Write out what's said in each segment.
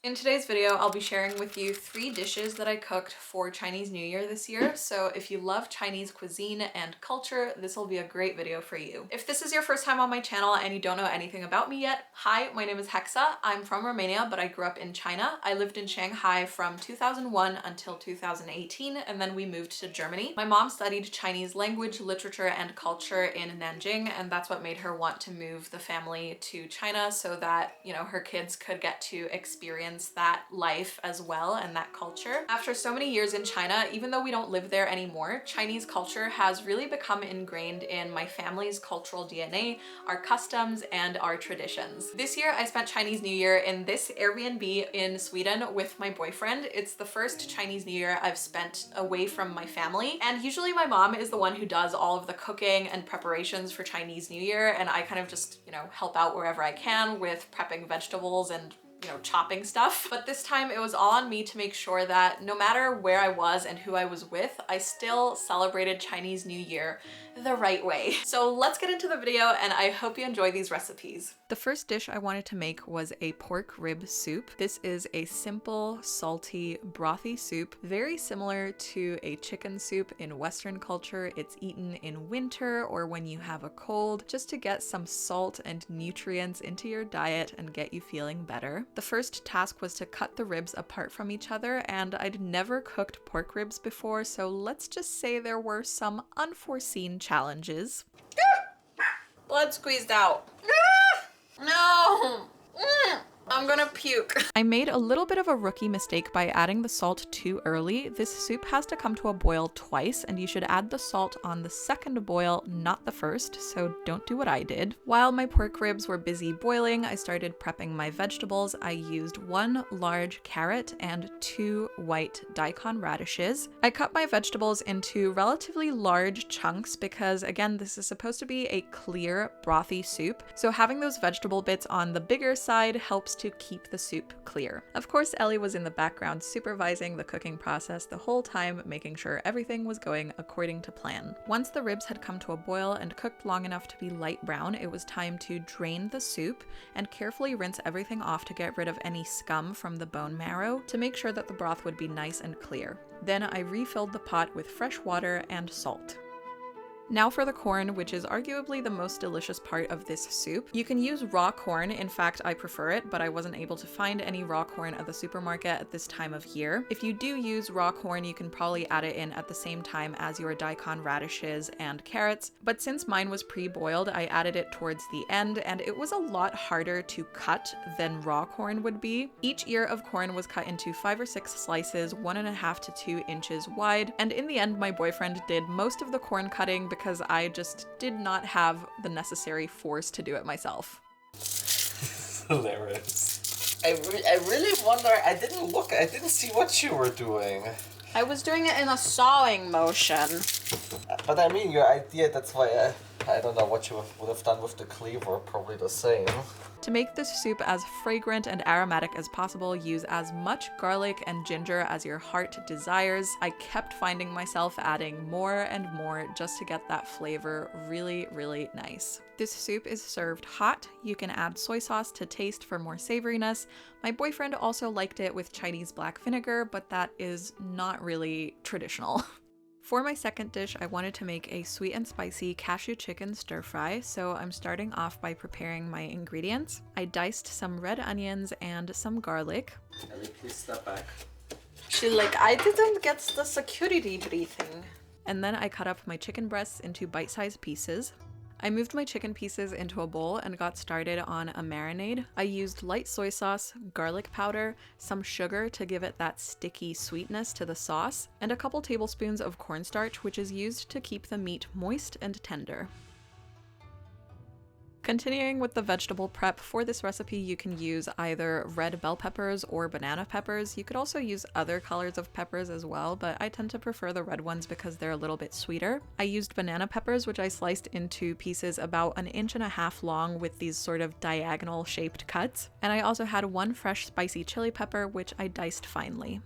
In today's video, I'll be sharing with you 3 dishes that I cooked for Chinese New Year this year. So if you love Chinese cuisine and culture, this will be a great video for you. If this is your first time on my channel and you don't know anything about me yet, hi, my name is Hexa. I'm from Romania, but I grew up in China. I lived in Shanghai from 2001 until 2018, and then we moved to Germany. My mom studied Chinese language, literature, and culture in Nanjing, and that's what made her want to move the family to China so that, her kids could get to experience that life as well and that culture. After so many years in China, even though we don't live there anymore, Chinese culture has really become ingrained in my family's cultural DNA, our customs, and our traditions. This year, I spent Chinese New Year in this Airbnb in Sweden with my boyfriend. It's the first Chinese New Year I've spent away from my family, and usually my mom is the one who does all of the cooking and preparations for Chinese New Year, and I kind of just, help out wherever I can with prepping vegetables and chopping stuff. But this time it was all on me to make sure that no matter where I was and who I was with, I still celebrated Chinese New Year the right way. So let's get into the video, and I hope you enjoy these recipes. The first dish I wanted to make was a pork rib soup. This is a simple, salty, brothy soup, very similar to a chicken soup in Western culture. It's eaten in winter or when you have a cold, just to get some salt and nutrients into your diet and get you feeling better. The first task was to cut the ribs apart from each other, and I'd never cooked pork ribs before, so let's just say there were some unforeseen challenges. Blood squeezed out. No! I'm gonna puke. I made a little bit of a rookie mistake by adding the salt too early. This soup has to come to a boil twice, and you should add the salt on the second boil, not the first, so don't do what I did. While my pork ribs were busy boiling, I started prepping my vegetables. I used 1 large carrot and 2 white daikon radishes. I cut my vegetables into relatively large chunks because, again, this is supposed to be a clear, brothy soup, so having those vegetable bits on the bigger side helps to keep the soup clear. Of course, Ellie was in the background supervising the cooking process the whole time, making sure everything was going according to plan. Once the ribs had come to a boil and cooked long enough to be light brown, it was time to drain the soup and carefully rinse everything off to get rid of any scum from the bone marrow to make sure that the broth would be nice and clear. Then I refilled the pot with fresh water and salt. Now for the corn, which is arguably the most delicious part of this soup. You can use raw corn. In fact, I prefer it, but I wasn't able to find any raw corn at the supermarket at this time of year. If you do use raw corn, you can probably add it in at the same time as your daikon radishes and carrots. But since mine was pre-boiled, I added it towards the end, and it was a lot harder to cut than raw corn would be. Each ear of corn was cut into 5 or 6 slices, 1.5 to 2 inches wide. And in the end, my boyfriend did most of the corn cutting because I just did not have the necessary force to do it myself. Hilarious. I really wonder, I didn't see what you were doing. I was doing it in a sawing motion. But I mean, your idea, that's why I don't know what you would have done with the cleaver, probably the same. To make this soup as fragrant and aromatic as possible, use as much garlic and ginger as your heart desires. I kept finding myself adding more and more just to get that flavor really, really nice. This soup is served hot. You can add soy sauce to taste for more savoriness. My boyfriend also liked it with Chinese black vinegar, but that is not really traditional. For my second dish, I wanted to make a sweet and spicy cashew chicken stir fry, so I'm starting off by preparing my ingredients. I diced some red onions and some garlic. Ellie, please step back. I didn't get the security briefing. And then I cut up my chicken breasts into bite-sized pieces. I moved my chicken pieces into a bowl and got started on a marinade. I used light soy sauce, garlic powder, some sugar to give it that sticky sweetness to the sauce, and a couple tablespoons of cornstarch, which is used to keep the meat moist and tender. Continuing with the vegetable prep, for this recipe you can use either red bell peppers or banana peppers. You could also use other colors of peppers as well, but I tend to prefer the red ones because they're a little bit sweeter. I used banana peppers, which I sliced into pieces about 1.5 inches long with these sort of diagonal shaped cuts. And I also had 1 fresh spicy chili pepper, which I diced finely.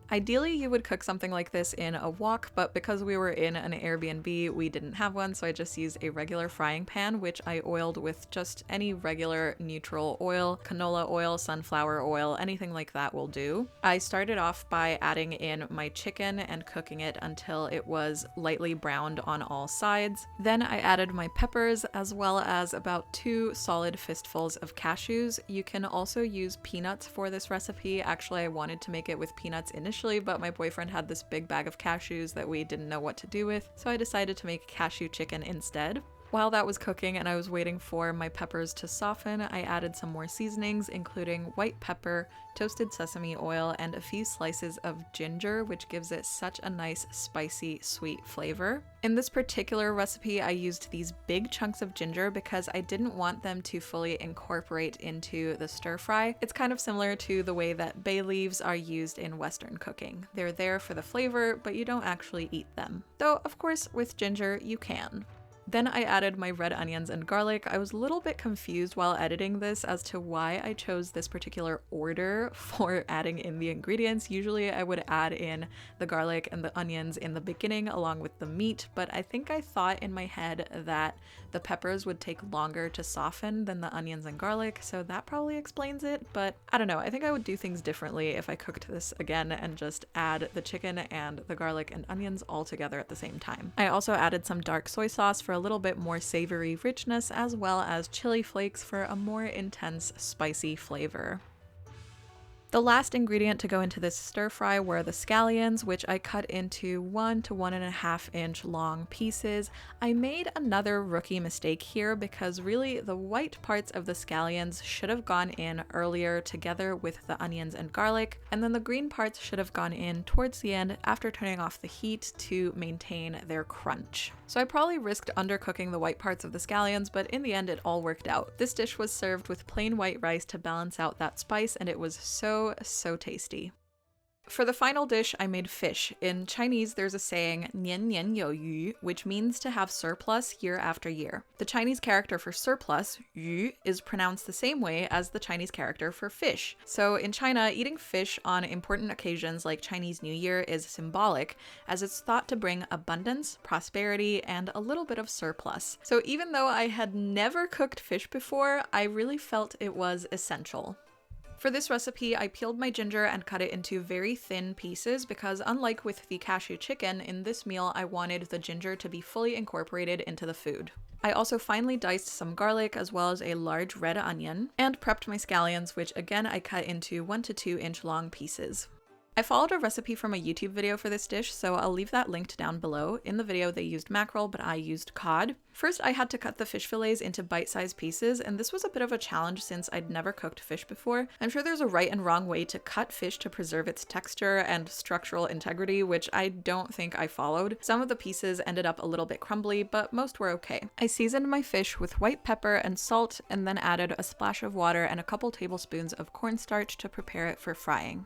Ideally, you would cook something like this in a wok, but because we were in an Airbnb, we didn't have one, so I just used a regular frying pan, which I oiled with just any regular neutral oil, canola oil, sunflower oil, anything like that will do. I started off by adding in my chicken and cooking it until it was lightly browned on all sides. Then I added my peppers as well as about 2 solid fistfuls of cashews. You can also use peanuts for this recipe. Actually, I wanted to make it with peanuts initially, but my boyfriend had this big bag of cashews that we didn't know what to do with, so I decided to make cashew chicken instead. While that was cooking and I was waiting for my peppers to soften, I added some more seasonings, including white pepper, toasted sesame oil, and a few slices of ginger, which gives it such a nice, spicy, sweet flavor. In this particular recipe, I used these big chunks of ginger because I didn't want them to fully incorporate into the stir fry. It's kind of similar to the way that bay leaves are used in Western cooking. They're there for the flavor, but you don't actually eat them. Though, of course, with ginger, you can. Then I added my red onions and garlic. I was a little bit confused while editing this as to why I chose this particular order for adding in the ingredients. Usually I would add in the garlic and the onions in the beginning along with the meat, but I think I thought in my head that the peppers would take longer to soften than the onions and garlic, so that probably explains it, but I don't know. I think I would do things differently if I cooked this again and just add the chicken and the garlic and onions all together at the same time. I also added some dark soy sauce for a little bit more savory richness, as well as chili flakes for a more intense spicy flavor. The last ingredient to go into this stir fry were the scallions, which I cut into 1 to 1.5 inch long pieces. I made another rookie mistake here because really the white parts of the scallions should have gone in earlier together with the onions and garlic, and then the green parts should have gone in towards the end after turning off the heat to maintain their crunch. So I probably risked undercooking the white parts of the scallions, but in the end it all worked out. This dish was served with plain white rice to balance out that spice, and it was so tasty. For the final dish, I made fish. In Chinese, there's a saying, 年年有余, which means to have surplus year after year. The Chinese character for surplus, 鱼, is pronounced the same way as the Chinese character for fish. So in China, eating fish on important occasions like Chinese New Year is symbolic, as it's thought to bring abundance, prosperity, and a little bit of surplus. So even though I had never cooked fish before, I really felt it was essential. For this recipe, I peeled my ginger and cut it into very thin pieces because unlike with the cashew chicken, in this meal I wanted the ginger to be fully incorporated into the food. I also finely diced some garlic as well as a large red onion and prepped my scallions, which again I cut into 1 to 2 inch long pieces. I followed a recipe from a YouTube video for this dish, so I'll leave that linked down below. In the video they used mackerel, but I used cod. First, I had to cut the fish fillets into bite-sized pieces, and this was a bit of a challenge since I'd never cooked fish before. I'm sure there's a right and wrong way to cut fish to preserve its texture and structural integrity, which I don't think I followed. Some of the pieces ended up a little bit crumbly, but most were okay. I seasoned my fish with white pepper and salt, and then added a splash of water and a couple tablespoons of cornstarch to prepare it for frying.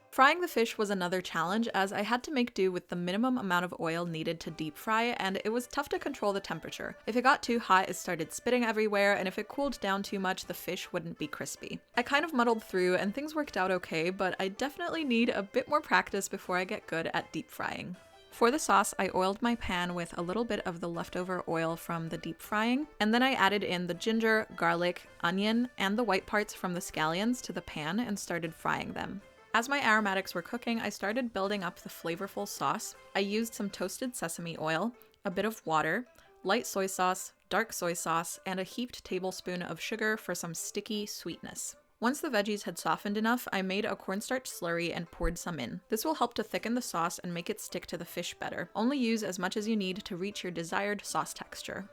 Frying the fish was another challenge as I had to make do with the minimum amount of oil needed to deep fry, and it was tough to control the temperature. If it got too hot, it started spitting everywhere, and if it cooled down too much, the fish wouldn't be crispy. I kind of muddled through and things worked out okay, but I definitely need a bit more practice before I get good at deep frying. For the sauce, I oiled my pan with a little bit of the leftover oil from the deep frying, and then I added in the ginger, garlic, onion, and the white parts from the scallions to the pan and started frying them. As my aromatics were cooking, I started building up the flavorful sauce. I used some toasted sesame oil, a bit of water, light soy sauce, dark soy sauce, and a heaped tablespoon of sugar for some sticky sweetness. Once the veggies had softened enough, I made a cornstarch slurry and poured some in. This will help to thicken the sauce and make it stick to the fish better. Only use as much as you need to reach your desired sauce texture.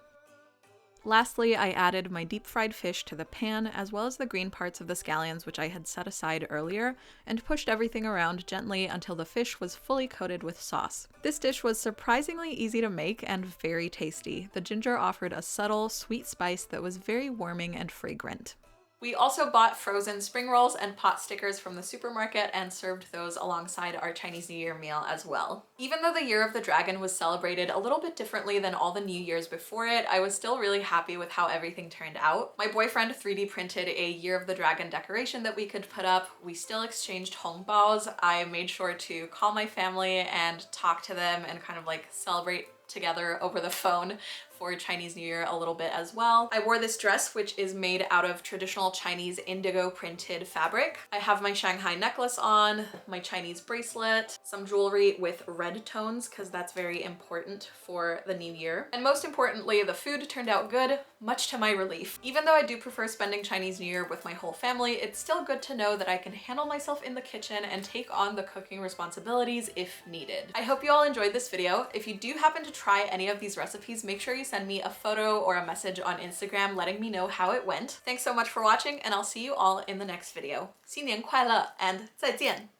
Lastly, I added my deep-fried fish to the pan, as well as the green parts of the scallions which I had set aside earlier, and pushed everything around gently until the fish was fully coated with sauce. This dish was surprisingly easy to make and very tasty. The ginger offered a subtle, sweet spice that was very warming and fragrant. We also bought frozen spring rolls and pot stickers from the supermarket and served those alongside our Chinese New Year meal as well. Even though the Year of the Dragon was celebrated a little bit differently than all the New Years before it, I was still really happy with how everything turned out. My boyfriend 3D printed a Year of the Dragon decoration that we could put up. We still exchanged hongbaos. I made sure to call my family and talk to them and kind of like celebrate together over the phone for Chinese New Year a little bit as well. I wore this dress, which is made out of traditional Chinese indigo printed fabric. I have my Shanghai necklace on, my Chinese bracelet, some jewelry with red tones because that's very important for the new year. And most importantly, the food turned out good, much to my relief. Even though I do prefer spending Chinese New Year with my whole family, it's still good to know that I can handle myself in the kitchen and take on the cooking responsibilities if needed. I hope you all enjoyed this video. If you do happen to try any of these recipes, make sure you send me a photo or a message on Instagram letting me know how it went. Thanks so much for watching, and I'll see you all in the next video. 新年快乐 and 再见!